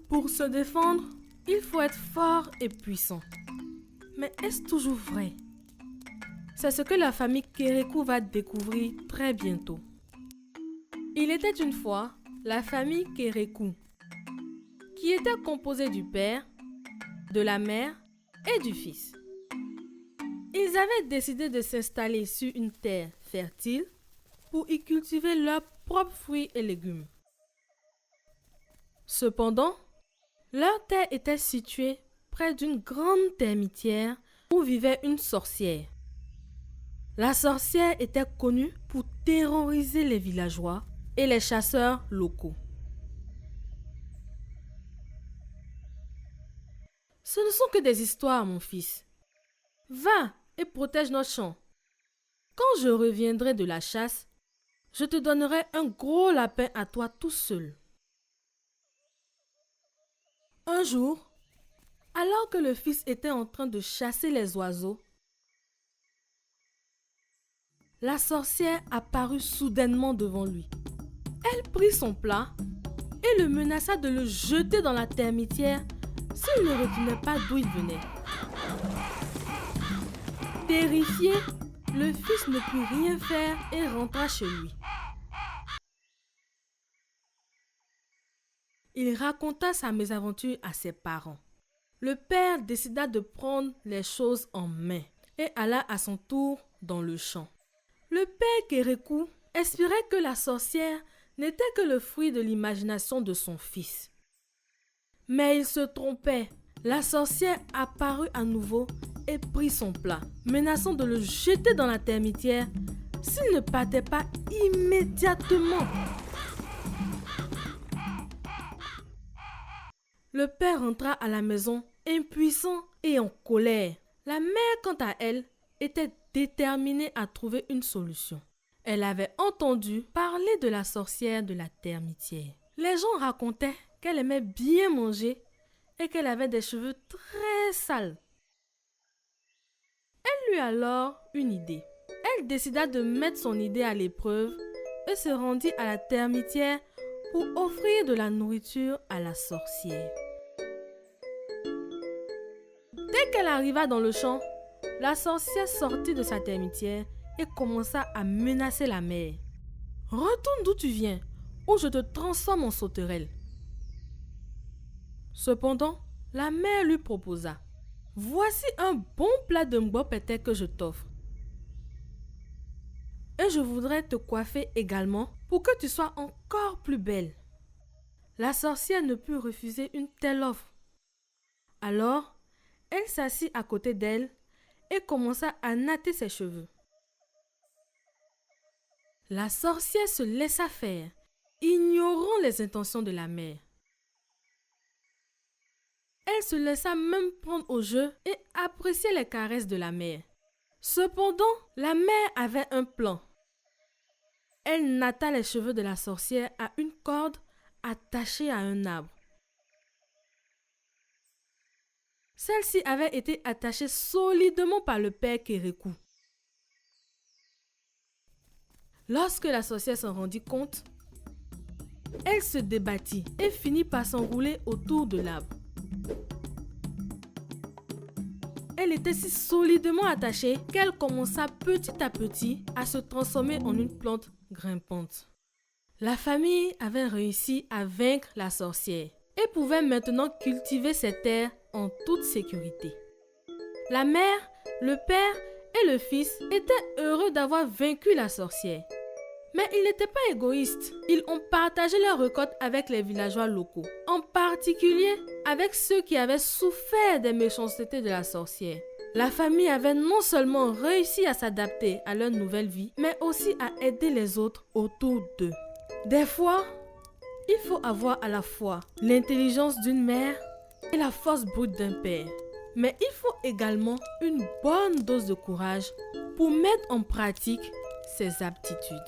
Pour se défendre, il faut être fort et puissant. Mais est-ce toujours vrai? C'est ce que la famille Kérékou va découvrir très bientôt. Il était une fois la famille Kérékou, qui était composée du père, de la mère et du fils. Ils avaient décidé de s'installer sur une terre fertile pour y cultiver leurs propres fruits et légumes. Cependant, leur terre était située près d'une grande termitière où vivait une sorcière. La sorcière était connue pour terroriser les villageois et les chasseurs locaux. Ce ne sont que des histoires, mon fils. Va et protège nos champs. Quand je reviendrai de la chasse, je te donnerai un gros lapin à toi tout seul. Un jour, alors que le fils était en train de chasser les oiseaux, la sorcière apparut soudainement devant lui. Elle prit son plat et le menaça de le jeter dans la termitière s'il ne retournait pas d'où il venait. Terrifié, le fils ne put rien faire et rentra chez lui. Il raconta sa mésaventure à ses parents. Le père décida de prendre les choses en main et alla à son tour dans le champ. Le père Kérékou espérait que la sorcière n'était que le fruit de l'imagination de son fils. Mais il se trompait. La sorcière apparut à nouveau et prit son plat, menaçant de le jeter dans la termitière s'il ne partait pas immédiatement. Le père rentra à la maison impuissant et en colère. La mère, quant à elle, était déterminée à trouver une solution. Elle avait entendu parler de la sorcière de la termitière. Les gens racontaient qu'elle aimait bien manger et qu'elle avait des cheveux très sales. Elle eut alors une idée. Elle décida de mettre son idée à l'épreuve et se rendit à la termitière pour offrir de la nourriture à la sorcière. Dès qu'elle arriva dans le champ, la sorcière sortit de sa termitière et commença à menacer la mère. « Retourne d'où tu viens, ou je te transforme en sauterelle. » Cependant, la mère lui proposa. « Voici un bon plat de mbopete que je t'offre. Et je voudrais te coiffer également pour que tu sois encore plus belle. » La sorcière ne put refuser une telle offre. Alors, elle s'assit à côté d'elle et commença à natter ses cheveux. La sorcière se laissa faire, ignorant les intentions de la mère. Elle se laissa même prendre au jeu et appréciait les caresses de la mère. Cependant, la mère avait un plan. Elle natta les cheveux de la sorcière à une corde attachée à un arbre. Celle-ci avait été attachée solidement par le père Kérékou. Lorsque la sorcière s'en rendit compte, elle se débattit et finit par s'enrouler autour de l'arbre. Elle était si solidement attachée qu'elle commença petit à petit à se transformer en une plante grimpante. La famille avait réussi à vaincre la sorcière et pouvait maintenant cultiver ses terres en toute sécurité. La mère, le père et le fils étaient heureux d'avoir vaincu la sorcière. Mais ils n'étaient pas égoïstes. Ils ont partagé leurs récoltes avec les villageois locaux, en particulier avec ceux qui avaient souffert des méchancetés de la sorcière. La famille avait non seulement réussi à s'adapter à leur nouvelle vie, mais aussi à aider les autres autour d'eux. Des fois, il faut avoir à la fois l'intelligence d'une mère et la force brute d'un père. Mais il faut également une bonne dose de courage pour mettre en pratique ses aptitudes.